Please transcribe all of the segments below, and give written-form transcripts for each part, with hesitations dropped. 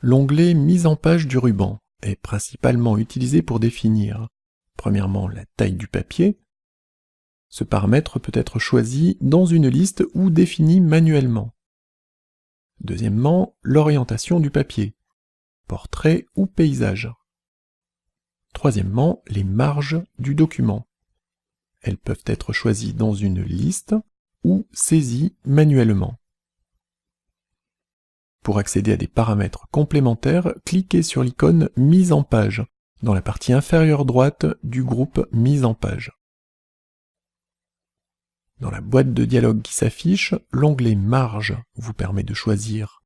L'onglet Mise en page du ruban est principalement utilisé pour définir, premièrement, la taille du papier. Ce paramètre peut être choisi dans une liste ou défini manuellement. Deuxièmement, l'orientation du papier, portrait ou paysage. Troisièmement, les marges du document. Elles peuvent être choisies dans une liste ou saisies manuellement. Pour accéder à des paramètres complémentaires, cliquez sur l'icône « Mise en page » dans la partie inférieure droite du groupe « Mise en page ». Dans la boîte de dialogue qui s'affiche, l'onglet « Marges » vous permet de choisir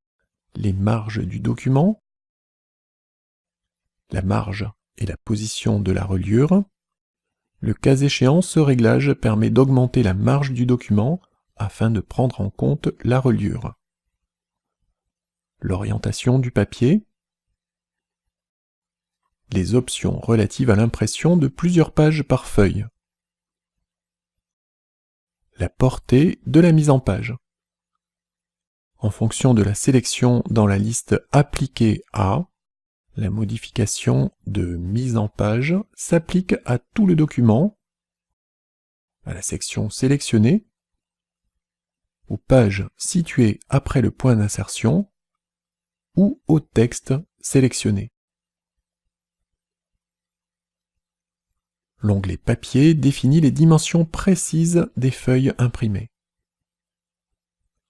les marges du document, la marge et la position de la reliure. Le cas échéant, ce réglage permet d'augmenter la marge du document afin de prendre en compte la reliure. L'orientation du papier, les options relatives à l'impression de plusieurs pages par feuille, la portée de la mise en page. En fonction de la sélection dans la liste appliquée à, la modification de mise en page s'applique à tout le document, à la section sélectionnée, aux pages situées après le point d'insertion ou au texte sélectionné. L'onglet Papier définit les dimensions précises des feuilles imprimées.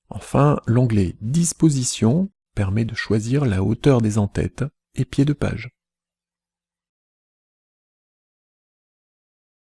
Enfin, l'onglet Disposition permet de choisir la hauteur des en-têtes et pieds de page.